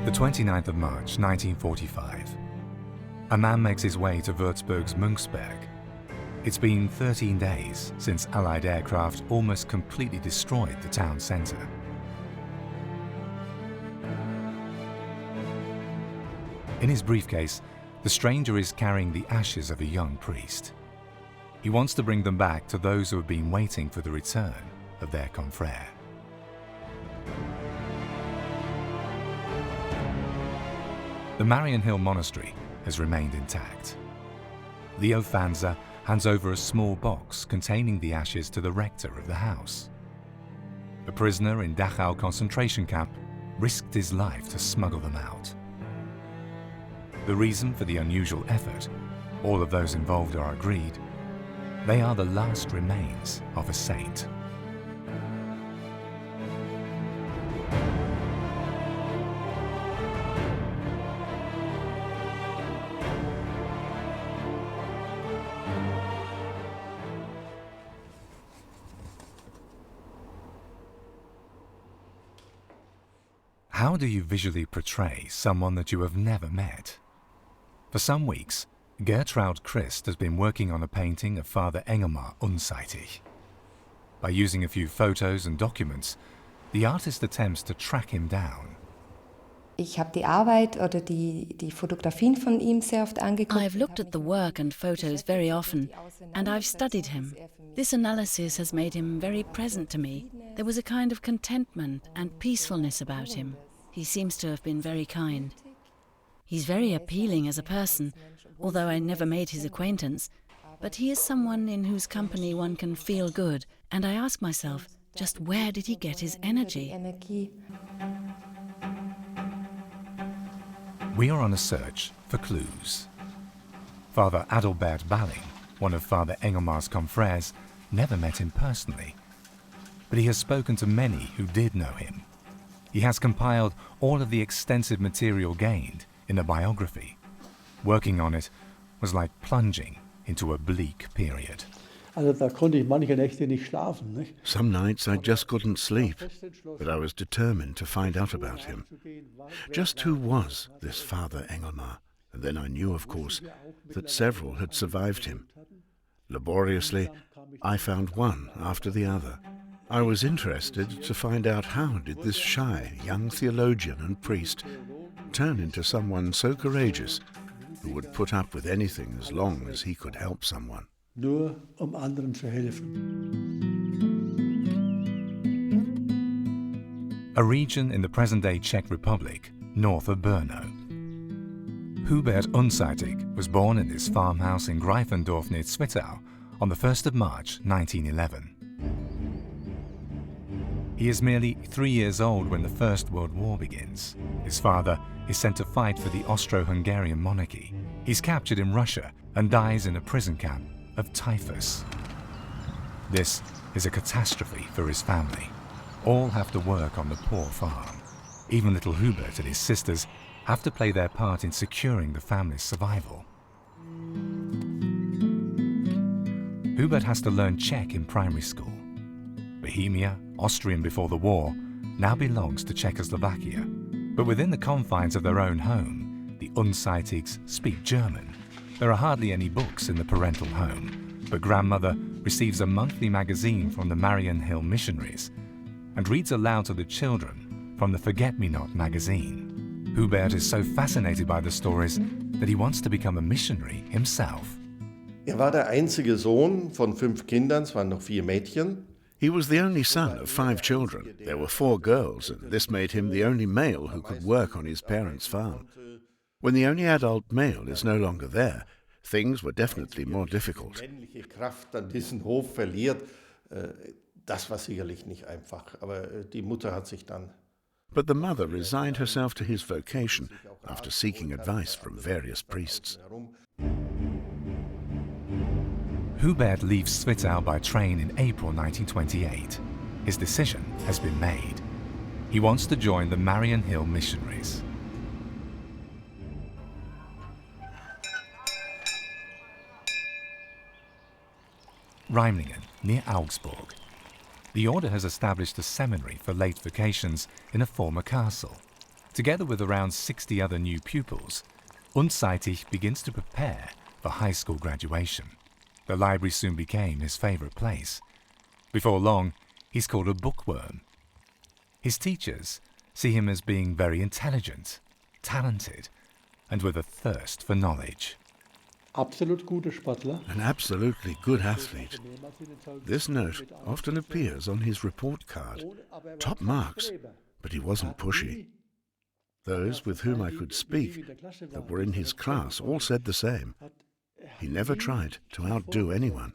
The 29th of March 1945. A man makes his way to Würzburg's Münchsberg. It's been 13 days since Allied aircraft almost completely destroyed the town centre. In his briefcase, the stranger is carrying the ashes of a young priest. He wants to bring them back to those who have been waiting for the return of their confrère. The Marienhill Monastery has remained intact. Leo Fanzer hands over a small box containing the ashes to the rector of the house. A prisoner in Dachau concentration camp risked his life to smuggle them out. The reason for the unusual effort, all of those involved are agreed, they are the last remains of a saint. How do you visually portray someone that you have never met? For some weeks, Gertraud Christ has been working on a painting of Father Engelmar unseitig. By using a few photos and documents, the artist attempts to track him down. Ich habe die Arbeit oder die Fotografien von ihm sehr oft angeguckt. I've looked at the work and photos very often, and I've studied him. This analysis has made him very present to me. There was a kind of contentment and peacefulness about him. He seems to have been very kind. He's very appealing as a person, although I never made his acquaintance. But he is someone in whose company one can feel good, and I ask myself, just where did he get his energy? We are on a search for clues. Father Adalbert Balling, one of Father Engelmar's confrères, never met him personally, but he has spoken to many who did know him. He has compiled all of the extensive material gained in a biography. Working on it was like plunging into a bleak period. Some nights I just couldn't sleep, but I was determined to find out about him. Just who was this Father Engelmar? And then I knew, of course, that several had survived him. Laboriously, I found one after the other. I was interested to find out how did this shy young theologian and priest turn into someone so courageous who would put up with anything as long as he could help someone. Nur anderen zu helfen. A region in the present-day Czech Republic, north of Brno. Hubert Unseitig was born in this farmhouse in Greifendorf near Zwickau on the 1st of March 1911. He is merely 3 years old when the First World War begins. His father is sent to fight for the Austro-Hungarian monarchy. He's captured in Russia and dies in a prison camp of typhus. This is a catastrophe for his family. All have to work on the poor farm. Even little Hubert and his sisters have to play their part in securing the family's survival. Hubert has to learn Czech in primary school. Bohemia, Austrian before the war, now belongs to Czechoslovakia. But within the confines of their own home, the Unseitigs speak German. There are hardly any books in the parental home, but grandmother receives a monthly magazine from the Marienhill missionaries and reads aloud to the children from the Forget-Me-Not magazine. Hubert is so fascinated by the stories that he wants to become a missionary himself. War der einzige Sohn von 5 Kindern, es waren noch 4 Mädchen. He was the only son of 5 children. There were 4 girls, and this made him the only male who could work on his parents' farm. When the only adult male is no longer there, things were definitely more difficult. Männliche Kraft an diesen Hof verliert, das war sicherlich nicht einfach, aber die Mutter hat sich dann. But the mother resigned herself to his vocation after seeking advice from various priests. Hubert leaves Zwickau by train in April 1928. His decision has been made. He wants to join the Marienhill missionaries. Reimlingen, near Augsburg. The order has established a seminary for late vacations in a former castle. Together with around 60 other new pupils, Unzeitig begins to prepare for high school graduation. The library soon became his favorite place. Before long, he's called a bookworm. His teachers see him as being very intelligent, talented, and with a thirst for knowledge. Absolut guter Sportler. An absolutely good athlete. This note often appears on his report card. Top marks, but he wasn't pushy. Those with whom I could speak that were in his class all said the same. He never tried to outdo anyone.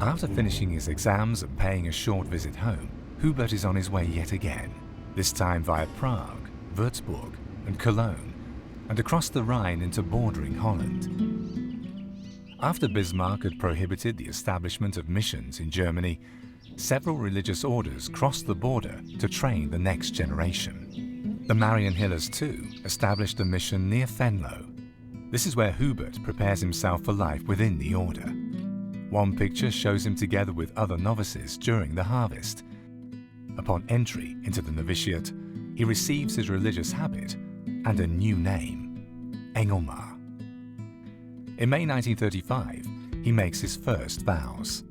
After finishing his exams and paying a short visit home, Hubert is on his way yet again, this time via Prague, Würzburg and Cologne, and across the Rhine into bordering Holland. After Bismarck had prohibited the establishment of missions in Germany, several religious orders crossed the border to train the next generation. The Marienhillers too established a mission near Venlo. This is where Hubert prepares himself for life within the order. One picture shows him together with other novices during the harvest. Upon entry into the novitiate, he receives his religious habit and a new name, Engelmar. In May 1935, he makes his first vows.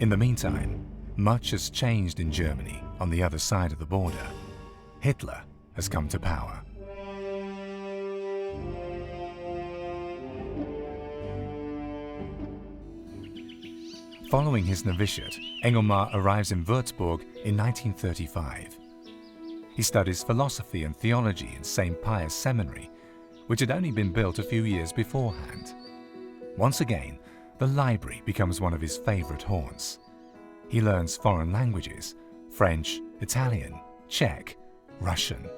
In the meantime, much has changed in Germany on the other side of the border. Hitler has come to power. Following his novitiate, Engelmar arrives in Würzburg in 1935. He studies philosophy and theology in St. Pius Seminary, which had only been built a few years beforehand. Once again, the library becomes one of his favorite haunts. He learns foreign languages, French, Italian, Czech, Russian.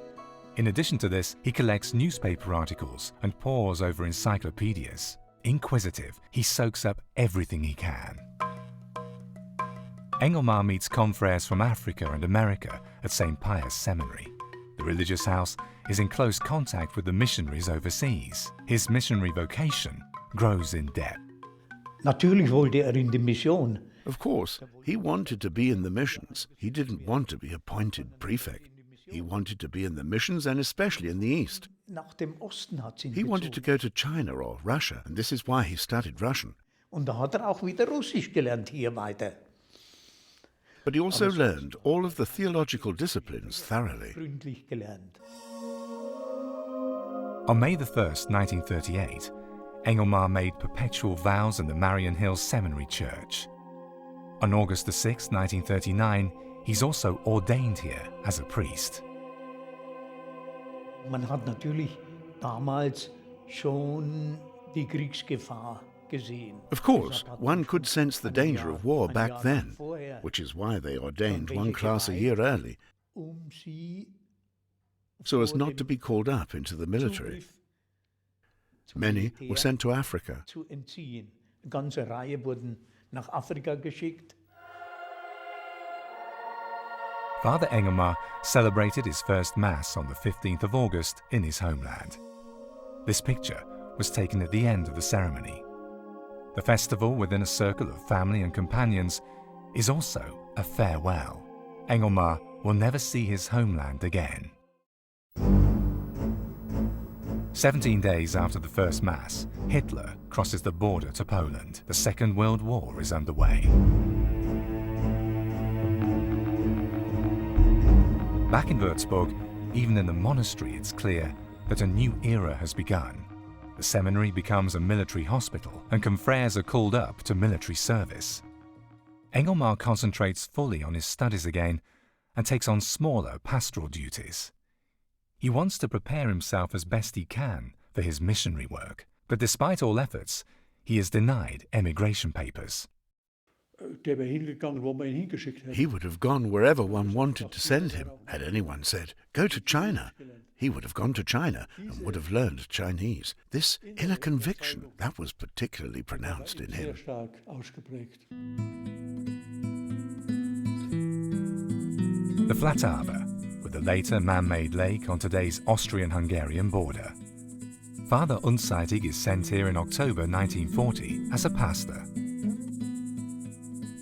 In addition to this, he collects newspaper articles and pores over encyclopedias. Inquisitive, he soaks up everything he can. Engelmar meets confreres from Africa and America at St. Pius Seminary. The religious house is in close contact with the missionaries overseas. His missionary vocation grows in depth. Natürlich wollte in die Mission. Of course, he wanted to be in the missions. He didn't want to be appointed prefect. He wanted to be in the missions and especially in the East. Nach dem Osten hat sie ihn He wanted to bezogen. go to China or Russia, and this is why he studied Russian. Und da hat auch wieder Russisch gelernt hier weiter. But he also learned all of the theological disciplines thoroughly. Gründlich gelernt. On May 1st, 1938, Engelmar made perpetual vows in the Marienhill Seminary Church. On August 6, 1939, he's also ordained here as a priest. Man hat natürlich damals schon die Kriegsgefahr gesehen. Of course, one could sense the danger of war back then, which is why they ordained one class a year early, Sie so as not to be called up into the military. Many were sent to Africa. zu entziehen. Eine ganze Reihe wurden nach Afrika geschickt. Father Engelmar celebrated his first Mass on the 15th of August in his homeland. This picture was taken at the end of the ceremony. The festival within a circle of family and companions is also a farewell. Engelmar will never see his homeland again. 17 days after the first Mass, Hitler crosses the border to Poland. The Second World War is underway. Back in Würzburg, even in the monastery, it's clear that a new era has begun. The seminary becomes a military hospital, and confreres are called up to military service. Engelmar concentrates fully on his studies again and takes on smaller pastoral duties. He wants to prepare himself as best he can for his missionary work, but despite all efforts, he is denied emigration papers. Der wäre hingegangen, wo man ihn hingeschickt hätte. He would have gone wherever one wanted to send him. Had anyone said, go to China, he would have gone to China and would have learned Chinese. This inner conviction, that was particularly pronounced in Sehr him. stark ausgeprägt. The Flatava, with the later man-made lake on today's Austrian-Hungarian border. Father Unzeitig is sent here in October 1940 as a pastor.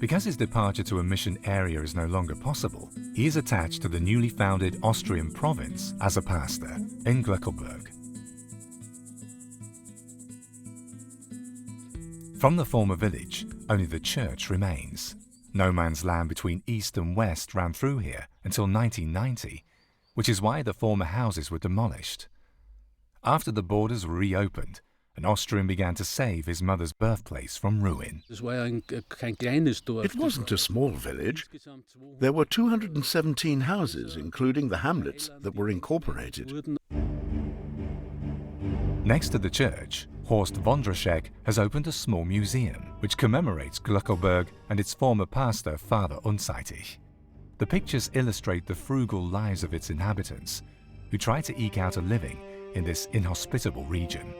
Because his departure to a mission area is no longer possible, he is attached to the newly founded Austrian province as a pastor in Glückelberg. From the former village, only the church remains. No man's land between east and west ran through here until 1990, which is why the former houses were demolished. After the borders were reopened, an Austrian began to save his mother's birthplace from ruin. It wasn't a small village. There were 217 houses, including the hamlets that were incorporated. Next to the church, Horst Wondroschek has opened a small museum which commemorates Glückelberg and its former pastor, Father Unseitig. The pictures illustrate the frugal lives of its inhabitants, who try to eke out a living in this inhospitable region.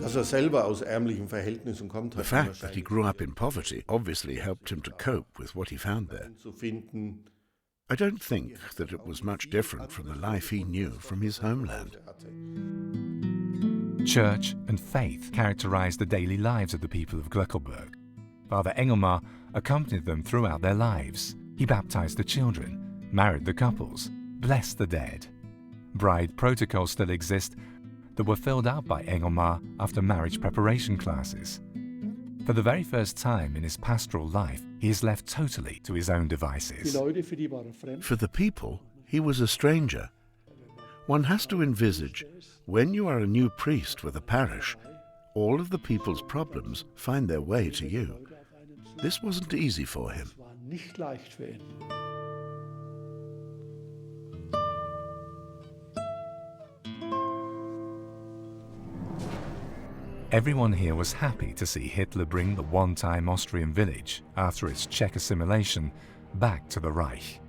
The fact that he grew up in poverty obviously helped him to cope with what he found there. I don't think that it was much different from the life he knew from his homeland. Church and faith characterized the daily lives of the people of Glückelberg. Father Engelmar accompanied them throughout their lives. He baptized the children, married the couples, blessed the dead. Bride protocols still exist that were filled out by Engelmar after marriage preparation classes. For the very first time in his pastoral life, he is left totally to his own devices. For the people, he was a stranger. One has to envisage, when you are a new priest with a parish, all of the people's problems find their way to you. This wasn't easy for him. Everyone here was happy to see Hitler bring the one-time Austrian village, after its Czech assimilation, back to the Reich.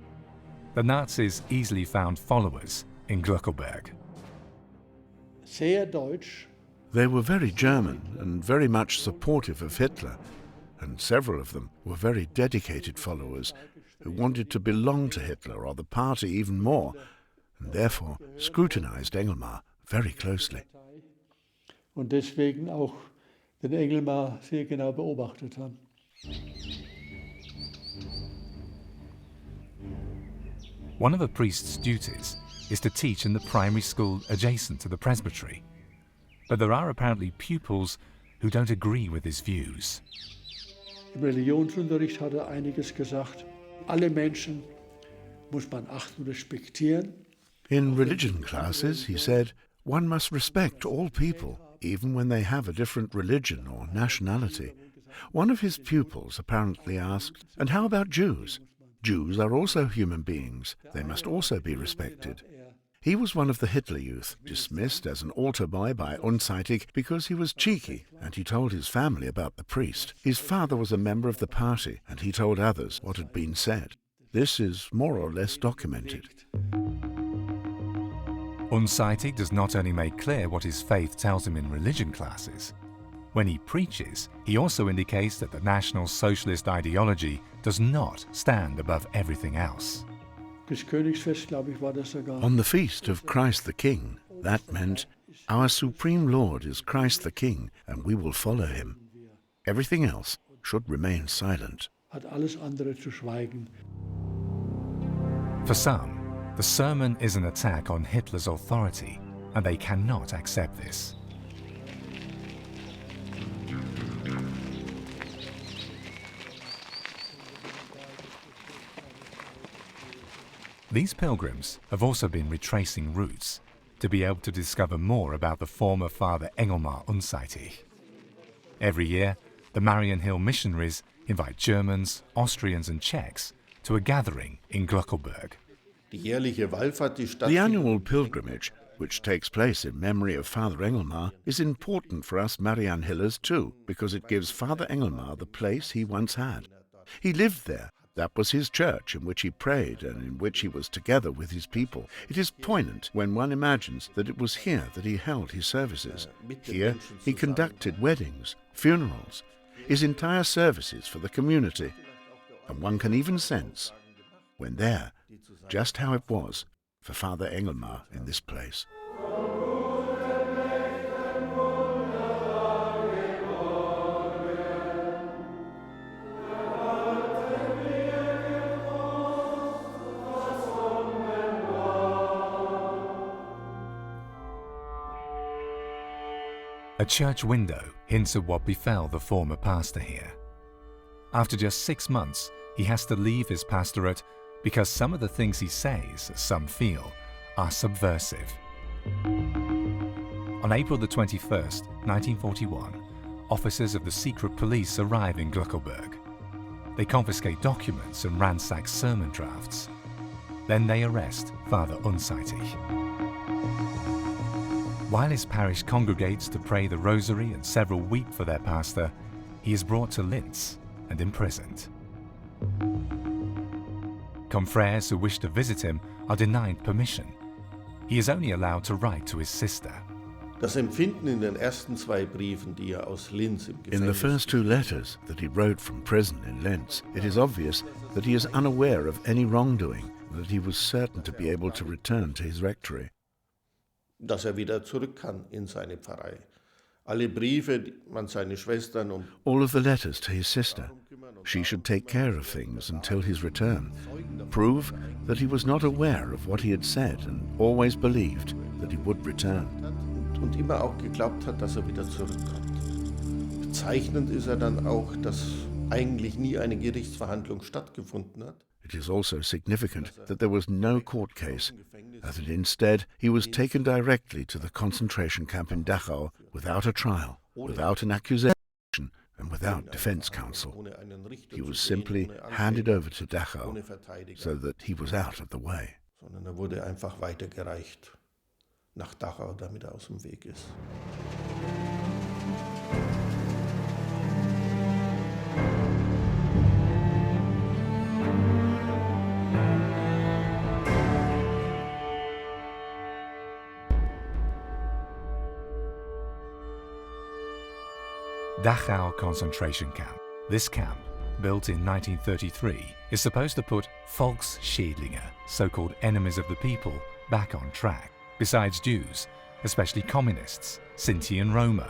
The Nazis easily found followers in Glückelberg. They were very German and very much supportive of Hitler, and several of them were very dedicated followers who wanted to belong to Hitler or the party even more, and therefore scrutinized Engelmar very closely. Und deswegen auch den Engelmar sehr genau beobachtet haben. One of a priest's duties is to teach in the primary school adjacent to the presbytery. But there are apparently pupils who don't agree with his views. Im Religionsunterricht hat einiges gesagt. Alle Menschen muss man achten und respektieren. In religion classes, he said, one must respect all people, even when they have a different religion or nationality. One of his pupils apparently asked, "And how about Jews? Jews are also human beings. They must also be respected." He was one of the Hitler Youth, dismissed as an altar boy by Unseitig because he was cheeky, and he told his family about the priest. His father was a member of the party, and he told others what had been said. This is more or less documented. Unseitig does not only make clear what his faith tells him in religion classes. When he preaches, he also indicates that the National Socialist ideology does not stand above everything else. On the feast of Christ the King, that meant, our Supreme Lord is Christ the King, and we will follow him. Everything else should remain silent. For some, the sermon is an attack on Hitler's authority, and they cannot accept this. These pilgrims have also been retracing routes to be able to discover more about the former Father Engelmar Unseitig. Every year, the Marienhill missionaries invite Germans, Austrians and Czechs to a gathering in Glückelberg. The annual pilgrimage, which takes place in memory of Father Engelmar, is important for us Marianhillers too, because it gives Father Engelmar the place he once had. He lived there. That was his church in which he prayed and in which he was together with his people. It is poignant when one imagines that it was here that he held his services. Here he conducted weddings, funerals, his entire services for the community. And one can even sense, when there, just how it was for Father Engelmar in this place. A church window hints at what befell the former pastor here. After just 6 months, he has to leave his pastorate because some of the things he says, as some feel, are subversive. On April the 21st, 1941, officers of the secret police arrive in Gluckelberg. They confiscate documents and ransack sermon drafts. Then they arrest Father Unseitig. While his parish congregates to pray the rosary and several weep for their pastor, he is brought to Linz and imprisoned. Confreres who wish to visit him are denied permission. He is only allowed to write to his sister. Das Empfinden in den ersten 2 Briefen, die aus Linz im In the Gefängnis first 2 letters that he wrote from prison in Linz, it is obvious that he is unaware of any wrongdoing, that he was certain to be able to return to his rectory. dass wieder zurück kann in seine Pfarrei. Alle Briefe, die man seine Schwestern All of the letters to his sister, she should take care of things until his return, prove that he was not aware of what he had said and always believed that he would return. und immer auch geglaubt hat, dass wieder zurückkommt. Bezeichnend ist dann auch, dass eigentlich nie eine Gerichtsverhandlung stattgefunden hat. It is also significant that there was no court case, that instead he was taken directly to the concentration camp in Dachau without a trial, without an accusation, and without defense counsel. He was simply handed over to Dachau so that he was out of the way. Sondern wurde einfach weitergereicht nach Dachau, damit aus dem Weg ist. Dachau concentration camp. This camp, built in 1933, is supposed to put Volksschädlinge, so-called enemies of the people, back on track. Besides Jews, especially communists, Sinti and Roma,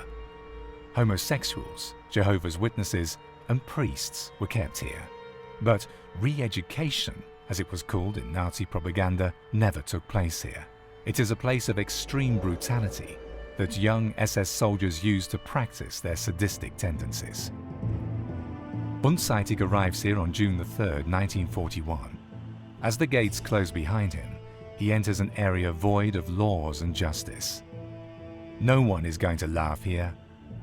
homosexuals, Jehovah's Witnesses, and priests were kept here. But re-education, as it was called in Nazi propaganda, never took place here. It is a place of extreme brutality that young SS soldiers used to practice their sadistic tendencies. Unseitig arrives here on June 3, 1941. As the gates close behind him, he enters an area void of laws and justice. No one is going to laugh here.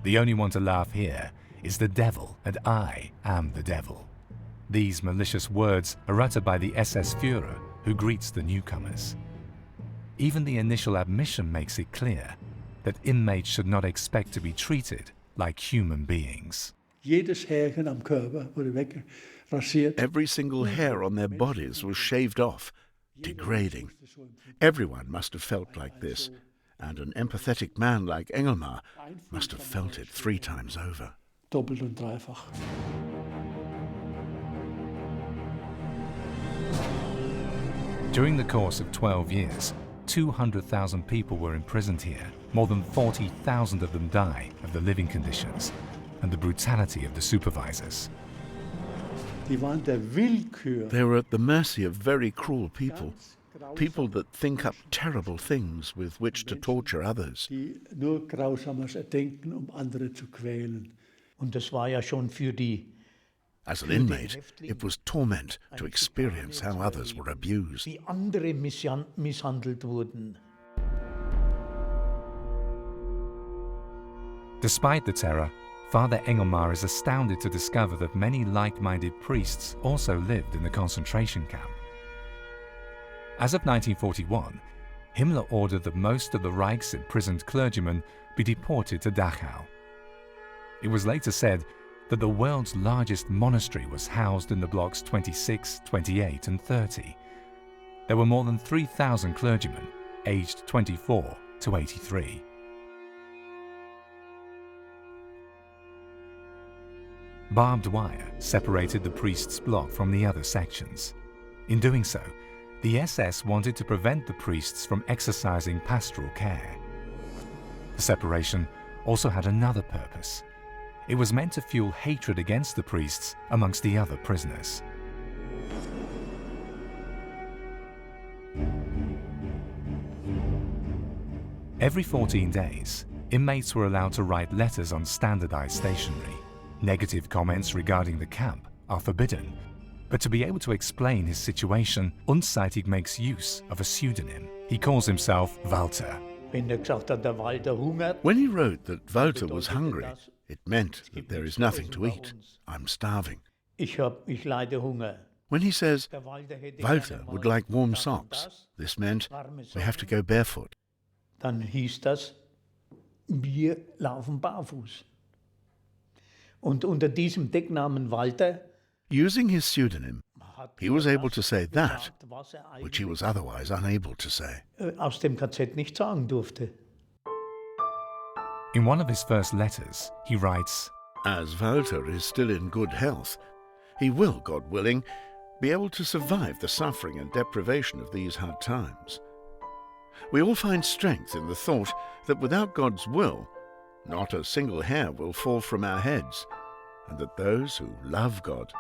The only one to laugh here is the devil, and I am the devil. These malicious words are uttered by the SS Führer, who greets the newcomers. Even the initial admission makes it clear that inmates should not expect to be treated like human beings. Jedes Härchen am Körper wurde wegrasiert. Every single hair on their bodies was shaved off, degrading. Everyone must have felt like this, and an empathetic man like Engelmar must have felt it 3 times over. Doppelt und dreifach. During the course of 12 years, 200,000 people were imprisoned here. More than 40,000 of them die of the living conditions and the brutality of the supervisors. Die waren der Willkür. They were at the mercy of very cruel people, people that think up terrible things with which to torture others. Die nur Grausames erdenken, andere zu quälen. Und das war ja schon für die As an inmate, it was torment to experience how others were abused. wie andere misshandelt wurden. Despite the terror, Father Engelmar is astounded to discover that many like-minded priests also lived in the concentration camp. As of 1941, Himmler ordered that most of the Reich's imprisoned clergymen be deported to Dachau. It was later said that the world's largest monastery was housed in the blocks 26, 28 and 30. There were more than 3,000 clergymen, aged 24 to 83. Barbed wire separated the priests' block from the other sections. In doing so, the SS wanted to prevent the priests from exercising pastoral care. The separation also had another purpose. It was meant to fuel hatred against the priests amongst the other prisoners. Every 14 days, inmates were allowed to write letters on standardized stationery. Negative comments regarding the camp are forbidden, but to be able to explain his situation, Unzeitig makes use of a pseudonym. He calls himself Walter. Wenn gesagt hat, der Walter hungert, When he wrote that Walter was hungry, it meant that there is nothing to eat. I'm starving. ich leide Hunger. When he says Der Walter hätte Walter gerne would mal like warm das und socks, das, this meant warme we have to Socken. go barefoot. Dann hieß das, wir laufen barfuß. Und unter diesem Decknamen Walter Using his pseudonym, hat he was er able das to say that gesagt, was which he eigentlich was otherwise unable to say. aus dem KZ nicht sagen durfte. In one of his first letters, he writes, As Walter is still in good health, he will, God willing, be able to survive the suffering and deprivation of these hard times. We all find strength in the thought that without God's will, not a single hair will fall from our heads, and that those who love God,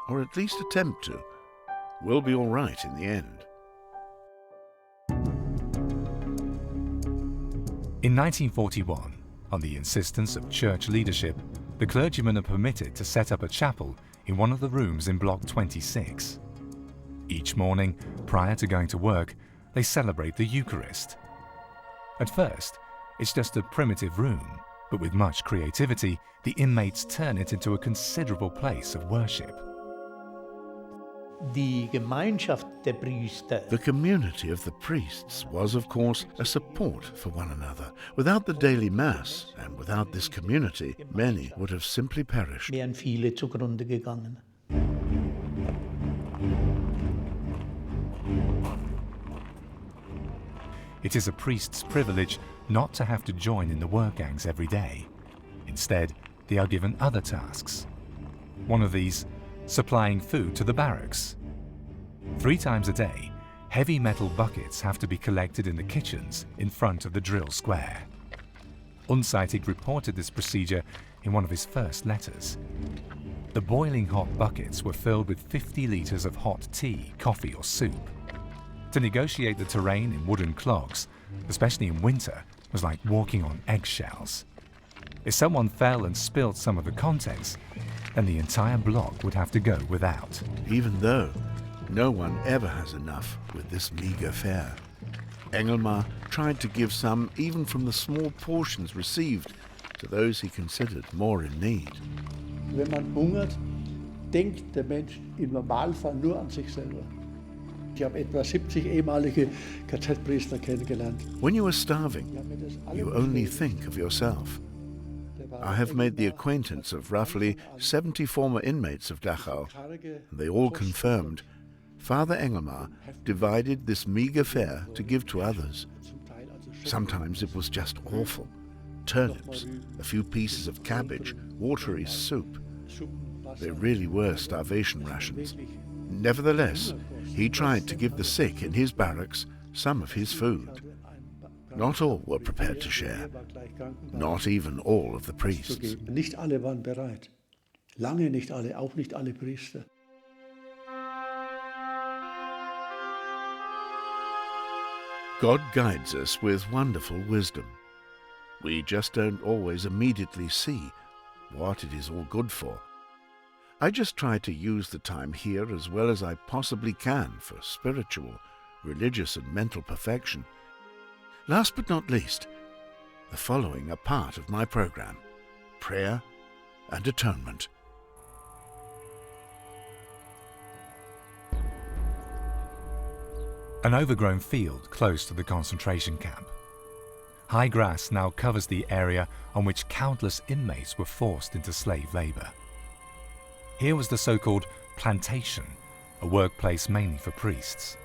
or at least attempt to, will be all right in the end. In 1941, on the insistence of church leadership, the clergymen are permitted to set up a chapel in one of the rooms in Block 26. Each morning, prior to going to work, they celebrate the Eucharist. At first, it's just a primitive room, but with much creativity, the inmates turn it into a considerable place of worship. Die Gemeinschaft der Priester The community of the priests was, of course, a support for one another. Without the daily Mass and without this community, many would have simply perished. wären viele zugrunde gegangen. It is a priest's privilege not to have to join in the work gangs every day. Instead, they are given other tasks. One of these, supplying food to the barracks. 3 times a day, heavy metal buckets have to be collected in the kitchens in front of the drill square. Unzeitig reported this procedure in one of his first letters. The boiling hot buckets were filled with 50 litres of hot tea, coffee or soup. To negotiate the terrain in wooden clogs, especially in winter, was like walking on eggshells. If someone fell and spilled some of the contents, then the entire block would have to go without. Even though no one ever has enough with this meagre fare. Engelmar tried to give some even from the small portions received to those he considered more in need. Wenn man hungert, denkt der Mensch im Normalfall nur an sich selber. Ich habe etwa 70 ehemalige KZ-Priester kennengelernt. When you are starving, Die haben mir das alle you only beschrieben. think of yourself. Der war I have made the Engelmar, acquaintance of roughly 70 former inmates of Dachau, karge, and they all confirmed Father Engelmar divided this meagre fare to give to others. zum Teil also schon Sometimes it was just awful. Turnips, a few pieces of cabbage, watery soup. Suppen, Wasser. They really were starvation rations. Wirklich. Nevertheless, he tried to give the sick in his barracks some of his food. Not all were prepared to share, not even all of the priests. Nicht alle waren bereit. Lange nicht alle, auch nicht alle Priester. God guides us with wonderful wisdom. We just don't always immediately see what it is all good for. I just try to use the time here as well as I possibly can for spiritual, religious and mental perfection. Last but not least, the following are part of my program: prayer and atonement. An overgrown field close to the concentration camp. High grass now covers the area on which countless inmates were forced into slave labor. Here was the so-called plantation, a workplace mainly for priests.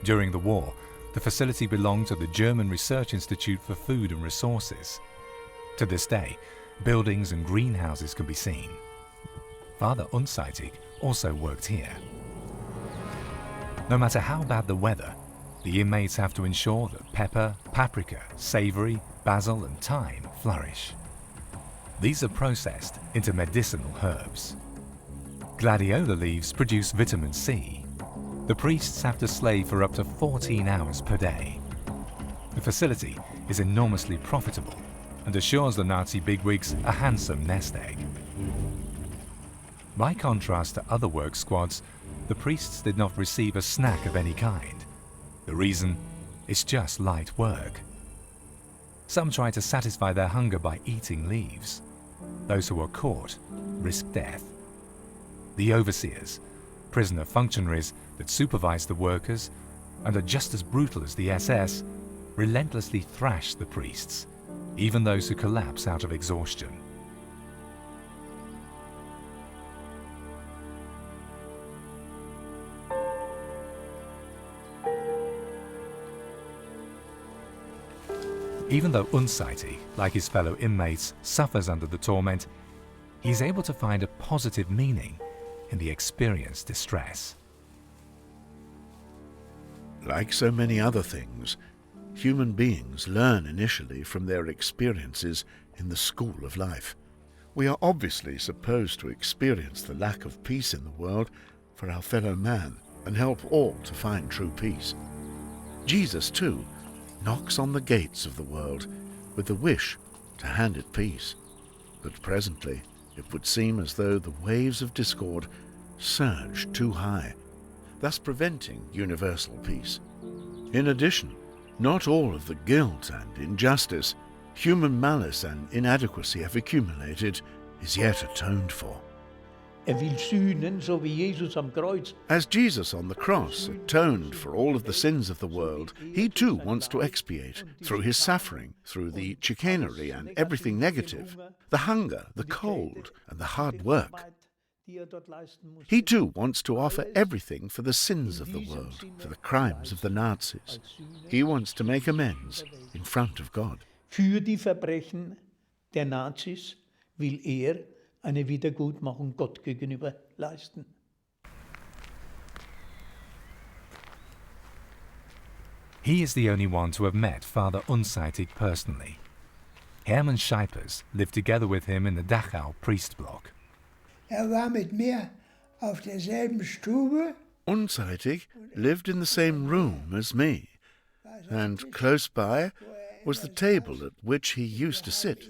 During the war, the facility belonged to the German Research Institute for Food and Resources. To this day, buildings and greenhouses can be seen. Father Unzeitig also worked here. No matter how bad the weather, the inmates have to ensure that pepper, paprika, savory, basil and thyme flourish. These are processed into medicinal herbs. Gladiola leaves produce vitamin C. The priests have to slave for up to 14 hours per day. The facility is enormously profitable and assures the Nazi bigwigs a handsome nest egg. By contrast to other work squads, the priests did not receive a snack of any kind. The reason? It's just light work. Some try to satisfy their hunger by eating leaves. Those who are caught risk death. The overseers, prisoner functionaries that supervise the workers and are just as brutal as the SS, relentlessly thrash the priests, even those who collapse out of exhaustion. Even though Unsighty, like his fellow inmates, suffers under the torment, he is able to find a positive meaning in the experienced distress. Like so many other things, human beings learn initially from their experiences in the school of life. We are obviously supposed to experience the lack of peace in the world for our fellow man and help all to find true peace. Jesus, too, knocks on the gates of the world with the wish to hand it peace. But presently it would seem as though the waves of discord surge too high, thus preventing universal peace. In addition, not all of the guilt and injustice, human malice and inadequacy have accumulated is yet atoned for. Will sühnen, so wie Jesus am Kreuz. As Jesus on the cross atoned for all of the sins of the world, he too wants to expiate through his suffering, through the chicanery and everything negative, the hunger, the cold, and the hard work. He too wants to offer everything for the sins of the world, for the crimes of the Nazis. He wants to make amends in front of God. Für die Verbrechen der Nazis will eine Wiedergutmachung Gott gegenüber leisten. He is the only one to have met Father Unsightig personally. Hermann Scheipers lived together with him in the Dachau Priestblock. War mit mir auf derselben Stube. Unsightig lived in the same room as me, and close by was the table at which he used to sit.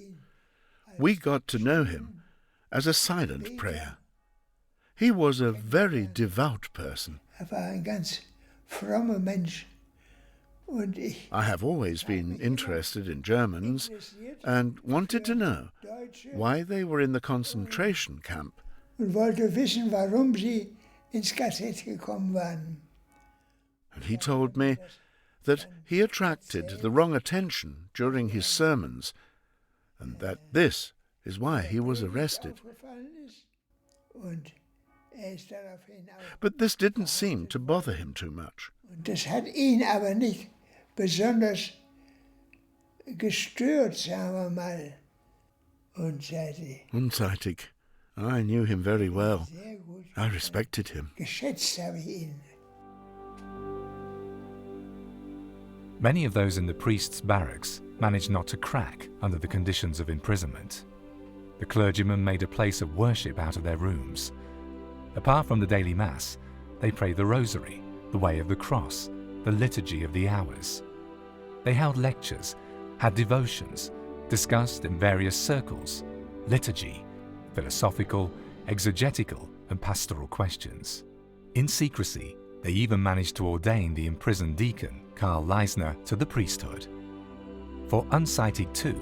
We got to know him as a silent prayer. He was a very devout person. War ein ganz frommer Mensch. Und ich I have always been interested in Germans and wanted to know why they were in the concentration camp. und wollte wissen, warum sie ins KZ gekommen waren. And he told me that he attracted the wrong attention during his sermons, and that this is why he was arrested. Und ist daraufhin auch, But this didn't seem to bother him too much. und das hat ihn aber nicht besonders gestört, sagen wir mal. Unsightig. I knew him very well. Sehr gut. I respected him. Geschätzt habe ich ihn. Many of those in the priests' barracks managed not to crack under the conditions of imprisonment. The clergymen made a place of worship out of their rooms. Apart from the daily mass, they prayed the rosary, the way of the cross, the liturgy of the hours. They held lectures, had devotions, discussed in various circles, liturgy, philosophical, exegetical and pastoral questions. In secrecy, they even managed to ordain the imprisoned deacon, Karl Leisner, to the priesthood. For Unsightig too,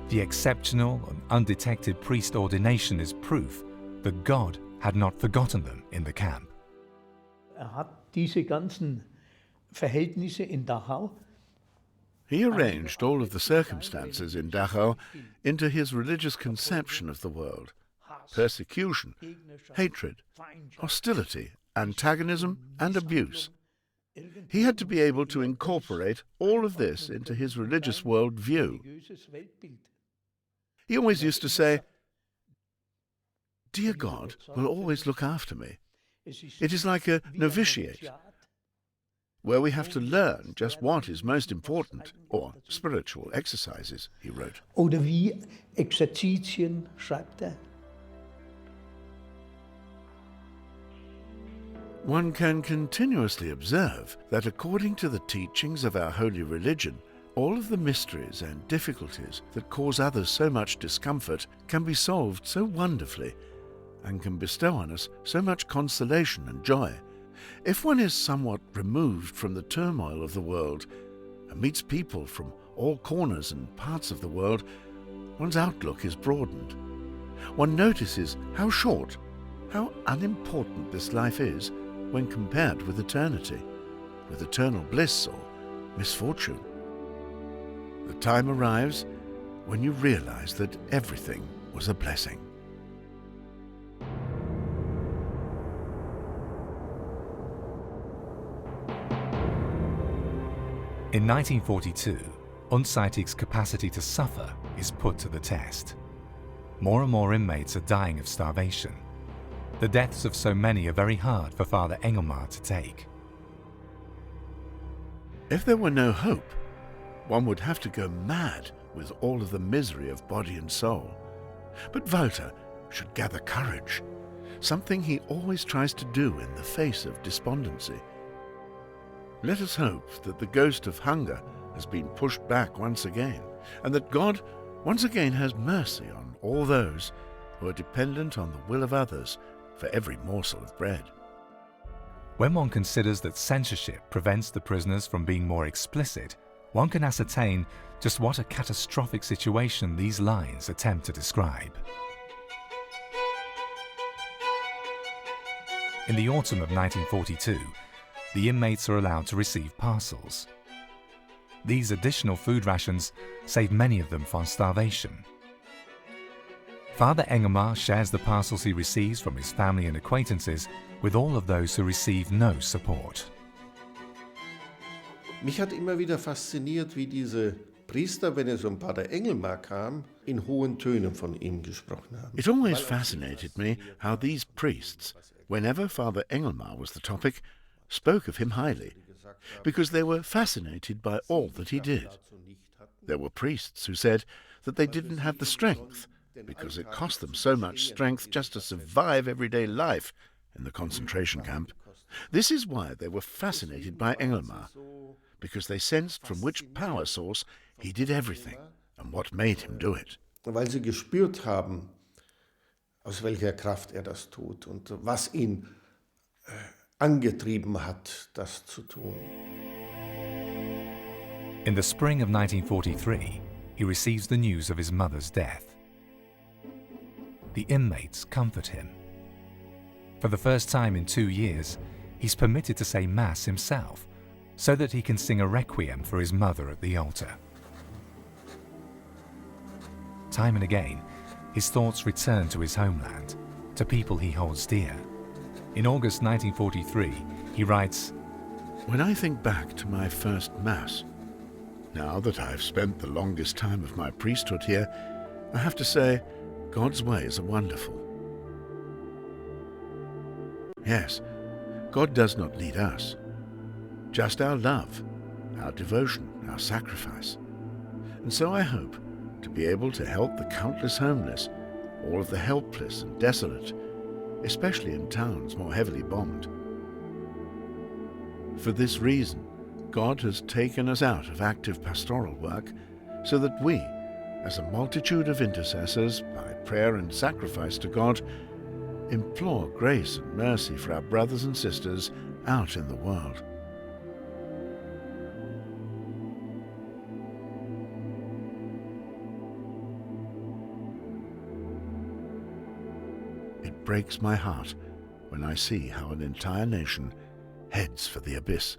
the exceptional and undetected priest ordination is proof that God had not forgotten them in the camp. Hat diese ganzen Verhältnisse in Dachau. He arranged all of the circumstances in Dachau into his religious conception of the world. Persecution, hatred, hostility, antagonism and abuse. He had to be able to incorporate all of this into his religious world view. He always used to say, "Dear God will always look after me." It is like a novitiate, where we have to learn just what is most important, or spiritual exercises, he wrote. Oder wie Exerzitien, schreibt er. One can continuously observe that according to the teachings of our holy religion, All of the mysteries and difficulties that cause others so much discomfort can be solved so wonderfully and can bestow on us so much consolation and joy. If one is somewhat removed from the turmoil of the world and meets people from all corners and parts of the world, one's outlook is broadened. One notices how short, how unimportant this life is when compared with eternity, with eternal bliss or misfortune. The time arrives when you realize that everything was a blessing. In 1942, Unzeitig's capacity to suffer is put to the test. More and more inmates are dying of starvation. The deaths of so many are very hard for Father Engelmar to take. If there were no hope, one would have to go mad with all of the misery of body and soul. But Walter should gather courage, something he always tries to do in the face of despondency. Let us hope that the ghost of hunger has been pushed back once again, and that God once again has mercy on all those who are dependent on the will of others for every morsel of bread. When one considers that censorship prevents the prisoners from being more explicit, one can ascertain just what a catastrophic situation these lines attempt to describe. In the autumn of 1942, the inmates are allowed to receive parcels. These additional food rations save many of them from starvation. Father Engelmar shares the parcels he receives from his family and acquaintances with all of those who receive no support. Mich hat immer wieder fasziniert, wie diese Priester, wenn es Pater Engelmar kam, in hohen Tönen von ihm gesprochen haben. It always fascinated me how these priests, whenever Father Engelmar was the topic, spoke of him highly, because they were fascinated by all that he did. There were priests who said that they didn't have the strength, because it cost them so much strength just to survive everyday life in the concentration camp. This is why they were fascinated by Engelmar, because they sensed from which power source he did everything and what made him do it. Weil sie gespürt haben, aus welcher Kraft das tut und was ihn angetrieben hat, das zu tun. In the spring of 1943, he receives the news of his mother's death. The inmates comfort him. For the first time in 2 years, he's permitted to say Mass himself, so that he can sing a requiem for his mother at the altar. Time and again, his thoughts return to his homeland, to people he holds dear. In August 1943, he writes, When I think back to my first Mass, now that I've spent the longest time of my priesthood here, I have to say, God's ways are wonderful. Yes, God does not lead us, just our love, our devotion, our sacrifice. And so I hope to be able to help the countless homeless, all of the helpless and desolate, especially in towns more heavily bombed. For this reason, God has taken us out of active pastoral work so that we, as a multitude of intercessors, by prayer and sacrifice to God, implore grace and mercy for our brothers and sisters out in the world. It breaks my heart when I see how an entire nation heads for the abyss.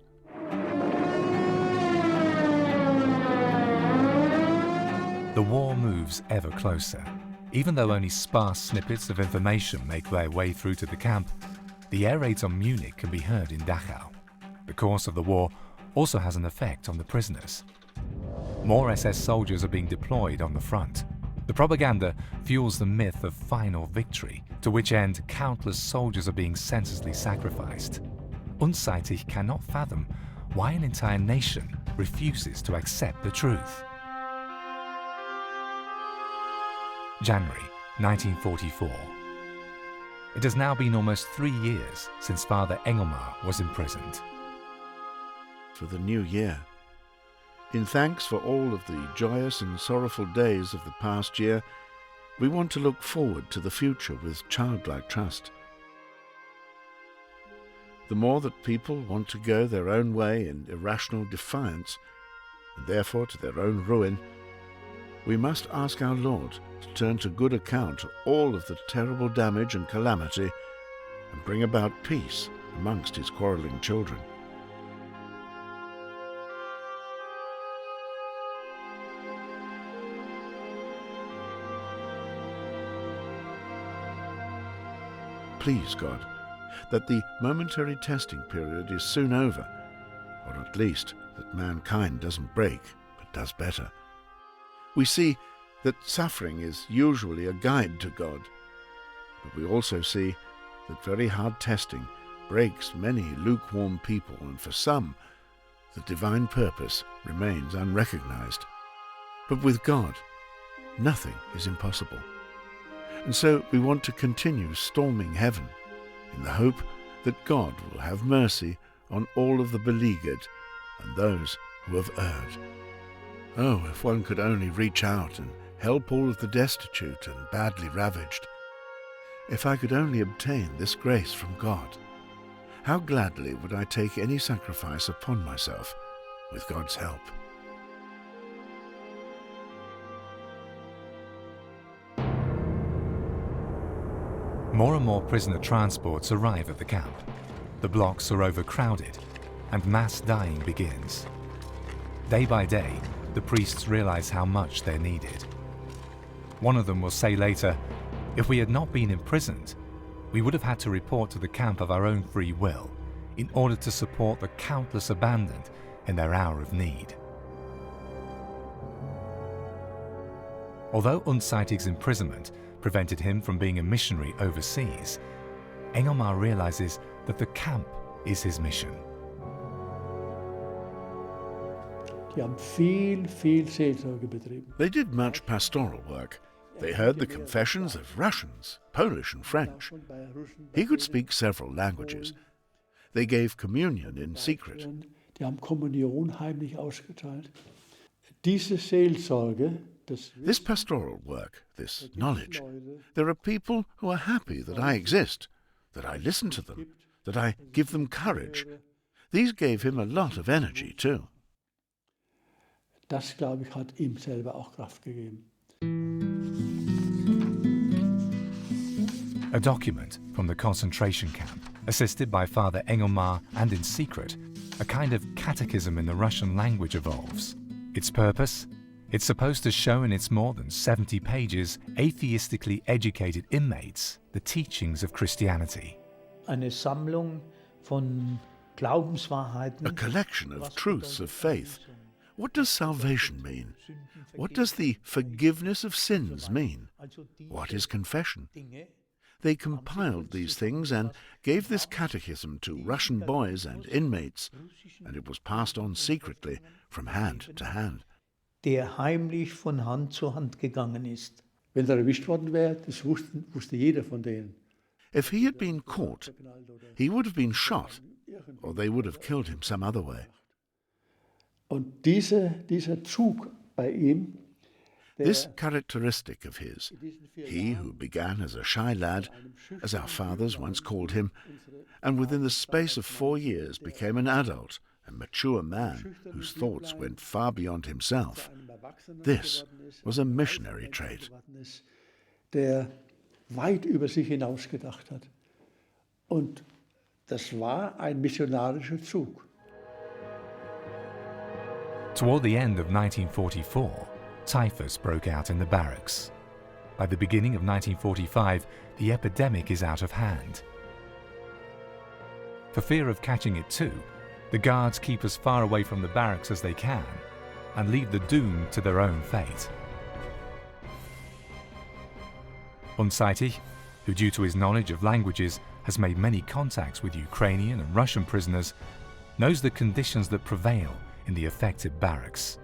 The war moves ever closer. Even though only sparse snippets of information make their way through to the camp, the air raids on Munich can be heard in Dachau. The course of the war also has an effect on the prisoners. More SS soldiers are being deployed on the front. The propaganda fuels the myth of final victory, to which end countless soldiers are being senselessly sacrificed. Unzeitig cannot fathom why an entire nation refuses to accept the truth. January 1944. It has now been almost 3 years since Father Engelmar was imprisoned. For the new year, In thanks for all of the joyous and sorrowful days of the past year, we want to look forward to the future with childlike trust. The more that people want to go their own way in irrational defiance, and therefore to their own ruin, we must ask our Lord to turn to good account all of the terrible damage and calamity and bring about peace amongst his quarrelling children. Please, God, that the momentary testing period is soon over, or at least that mankind doesn't break, but does better. We see that suffering is usually a guide to God, but we also see that very hard testing breaks many lukewarm people, and for some, the divine purpose remains unrecognized. But with God, nothing is impossible. And so we want to continue storming heaven in the hope that God will have mercy on all of the beleaguered and those who have erred. Oh, if one could only reach out and help all of the destitute and badly ravaged. If I could only obtain this grace from God, how gladly would I take any sacrifice upon myself with God's help. More and more prisoner transports arrive at the camp. The blocks are overcrowded, and mass dying begins. Day by day, the priests realize how much they're needed. One of them will say later, "If we had not been imprisoned, we would have had to report to the camp of our own free will in order to support the countless abandoned in their hour of need." Although Unzeitig's imprisonment prevented him from being a missionary overseas, Engelmar realizes that the camp is his mission. They did much pastoral work. They heard the confessions of Russians, Polish and French. He could speak several languages. They gave communion in secret. This pastoral work, this knowledge, there are people who are happy that I exist, that I listen to them, that I give them courage. These gave him a lot of energy too. Das, glaube ich, hat ihm selber auch Kraft gegeben. A document from the concentration camp, assisted by Father Engelmar and in secret, a kind of catechism in the Russian language evolves. Its purpose? It's supposed to show in its more than 70 pages atheistically educated inmates the teachings of Christianity. Eine Sammlung von Glaubenswahrheiten. A collection of truths of faith. What does salvation mean? What does the forgiveness of sins mean? What is confession? They compiled these things and gave this catechism to Russian boys and inmates, and it was passed on secretly from hand to hand. Der heimlich von Hand zu Hand gegangen ist. Wenn er erwischt worden wäre, das wusste jeder von denen. If he had been caught, he would have been shot, or they would have killed him some other way. Und dieser Zug bei ihm, this characteristic of his, he who began as a shy lad, as our fathers once called him, and within the space of 4 years became an adult, a mature man whose thoughts went far beyond himself. This was a missionary trait. Der weit über sich hinaus gedacht hat. Und das war ein missionarischer Zug. Toward the end of 1944, typhus broke out in the barracks. By the beginning of 1945, the epidemic is out of hand. For fear of catching it too, the guards keep as far away from the barracks as they can and leave the doomed to their own fate. Unzeitig, who due to his knowledge of languages has made many contacts with Ukrainian and Russian prisoners, knows the conditions that prevail in the affected barracks.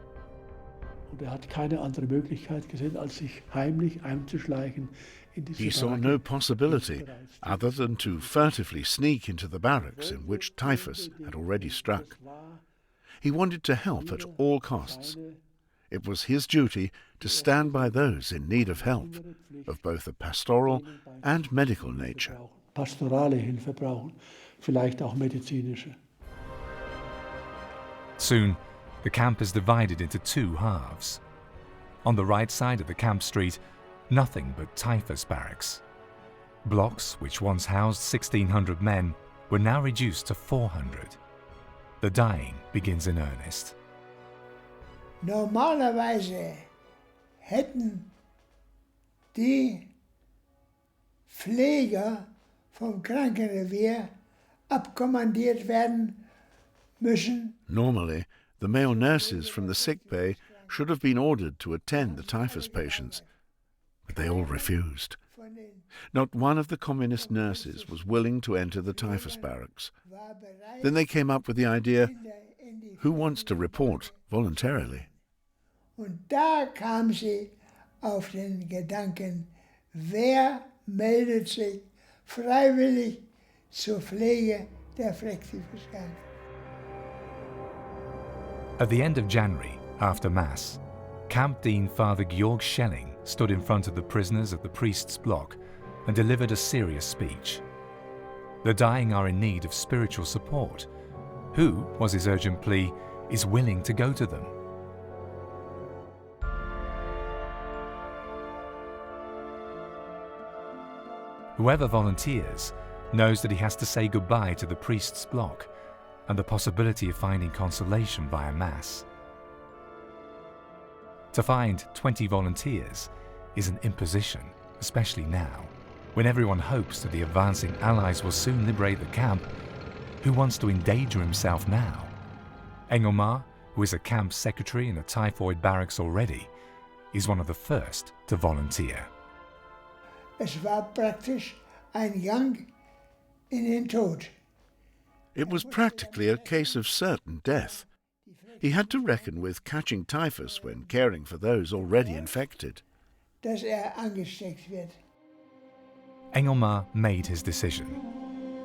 Und hat keine andere Möglichkeit gesehen, als sich heimlich einzuschleichen in diese He saw no possibility other than to furtively sneak into the barracks in which typhus had already struck. He wanted to help at all costs. It was his duty to stand by those in need of help, of both a pastoral and medical nature. Pastorale Hilfe brauchen, vielleicht auch medizinische. Soon, the camp is divided into two halves. On the right side of the camp street, nothing but typhus barracks. Blocks which once housed 1,600 men were now reduced to 400. The dying begins in earnest. Normalerweise hätten die Pfleger vom Krankenrevier abkommandiert werden müssen. Normally, the male nurses from the sick bay should have been ordered to attend the typhus patients, but they all refused. Not one of the communist nurses was willing to enter the typhus barracks. Then they came up with the idea, who wants to report voluntarily? Und da kam sie auf den Gedanken, wer meldet sich freiwillig zur Pflege der Flexibelkeit. At the end of January, after Mass, Camp Dean Father Georg Schelling stood in front of the prisoners at the priest's block and delivered a serious speech. The dying are in need of spiritual support. Who, was his urgent plea, is willing to go to them? Whoever volunteers knows that he has to say goodbye to the priest's block and the possibility of finding consolation via Mass. To find 20 volunteers is an imposition, especially now, when everyone hopes that the advancing Allies will soon liberate the camp. Who wants to endanger himself now? Engelmar, who is a camp secretary in a typhoid barracks already, is one of the first to volunteer. Es war praktisch ein Gang in den Tod. It was practically a case of certain death. He had to reckon with catching typhus when caring for those already infected. Dass angesteckt wird. Engelmar made his decision.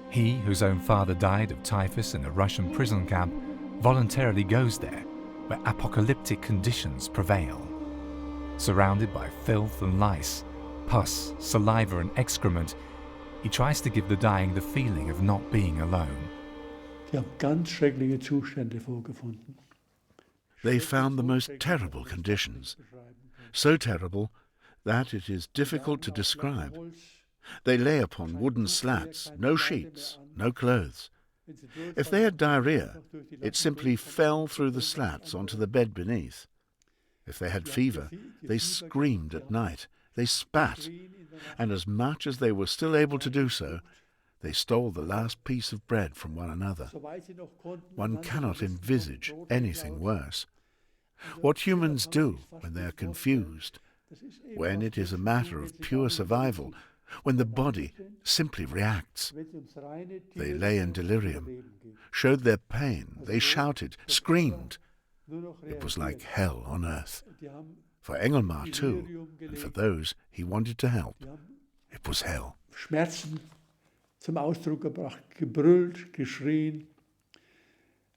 He, whose own father died of typhus in a Russian prison camp, voluntarily goes there, where apocalyptic conditions prevail. Surrounded by filth and lice, pus, saliva and excrement, he tries to give the dying the feeling of not being alone. Die haben ganz schreckliche Zustände vorgefunden. They found the most terrible conditions, so terrible that it is difficult to describe. They lay upon wooden slats, no sheets, no clothes. If they had diarrhea, it simply fell through the slats onto the bed beneath. If they had fever, they screamed at night, they spat, and as much as they were still able to do so, they stole the last piece of bread from one another. One cannot envisage anything worse. What humans do when they are confused, when it is a matter of pure survival, when the body simply reacts. They lay in delirium, showed their pain, they shouted, screamed. It was like hell on earth. For Engelmar too, and for those he wanted to help, it was hell. Schmerzen zum Ausdruck gebracht, gebrüllt, geschrien.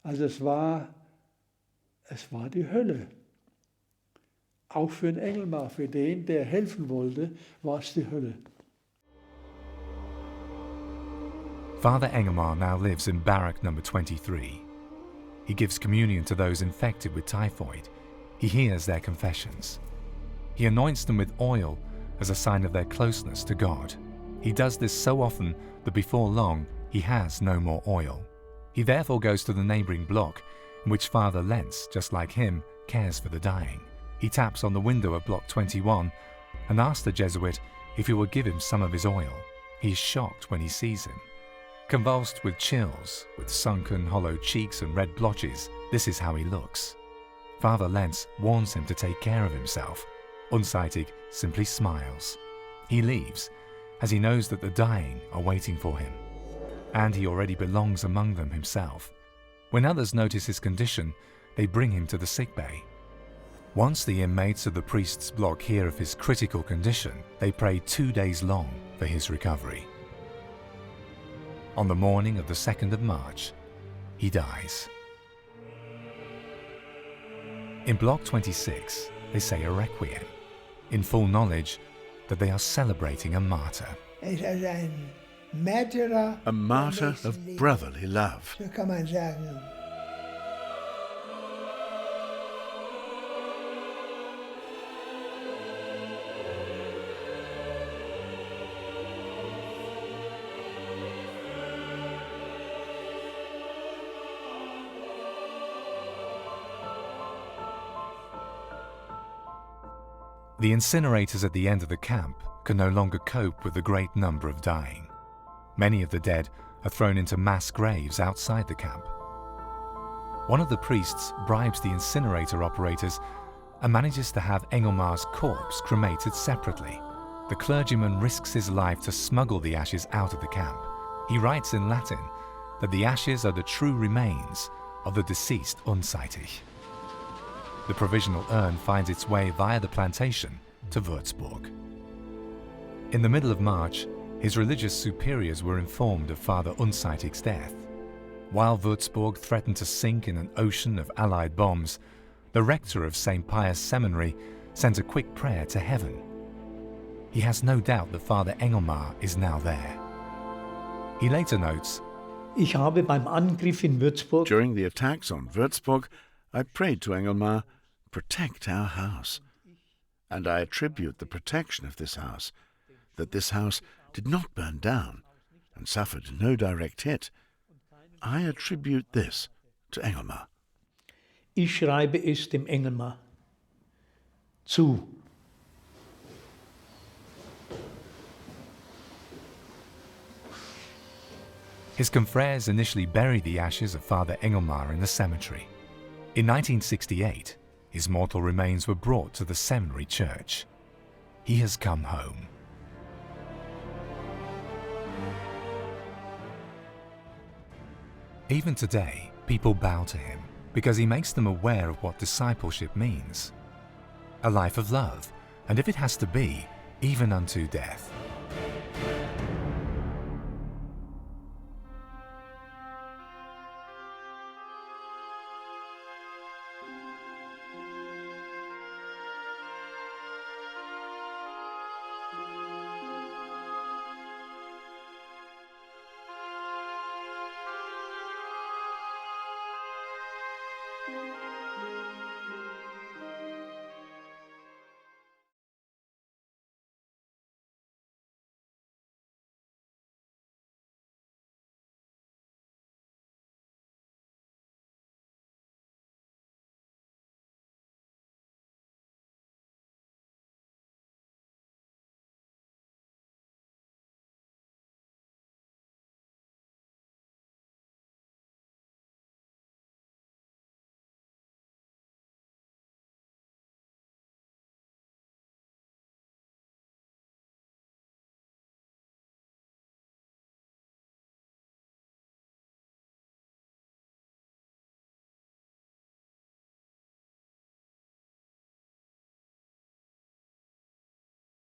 Also es war die Hölle. Auch für den Engelmar, für den, der helfen wollte, war es die Hölle. Father Engelmar now lives in barrack number 23. He gives communion to those infected with typhoid. He hears their confessions. He anoints them with oil as a sign of their closeness to God. He does this so often that before long he has no more oil. He therefore goes to the neighbouring block, in which Father Lentz, just like him, cares for the dying. He taps on the window of block 21 and asks the Jesuit if he will give him some of his oil. He is shocked when he sees him. Convulsed with chills, with sunken, hollow cheeks and red blotches, this is how he looks. Father Lentz warns him to take care of himself. Unsightig simply smiles. He leaves, as he knows that the dying are waiting for him, and he already belongs among them himself. When others notice his condition, they bring him to the sickbay. Once the inmates of the priest's block hear of his critical condition, they pray 2 days long for his recovery. On the morning of the 2nd of March, he dies. In Block 26, they say a requiem, in full knowledge that they are celebrating a martyr. Es ist ein Märtyrer A martyr der of Nächstenliebe. brotherly love. So kann man sagen. The incinerators at the end of the camp can no longer cope with the great number of dying. Many of the dead are thrown into mass graves outside the camp. One of the priests bribes the incinerator operators and manages to have Engelmar's corpse cremated separately. The clergyman risks his life to smuggle the ashes out of the camp. He writes in Latin that the ashes are the true remains of the deceased Unzeitig. The provisional urn finds its way via the plantation to Würzburg. In the middle of March, his religious superiors were informed of Father Unzeitig's death. While Würzburg threatened to sink in an ocean of Allied bombs, the rector of St. Pius Seminary sends a quick prayer to heaven. He has no doubt that Father Engelmar is now there. He later notes, Ich habe beim Angriff in Würzburg During the attacks on Würzburg, I prayed to Engelmar, protect our house. And I attribute the protection of this house, that this house did not burn down and suffered no direct hit. I attribute this to Engelmar. Ich schreibe es dem Engelmar zu. his confreres initially buried the ashes of Father Engelmar in the cemetery. In 1968, his mortal remains were brought to the seminary church. He has come home. Even today, people bow to him because he makes them aware of what discipleship means. A life of love, and if it has to be, even unto death.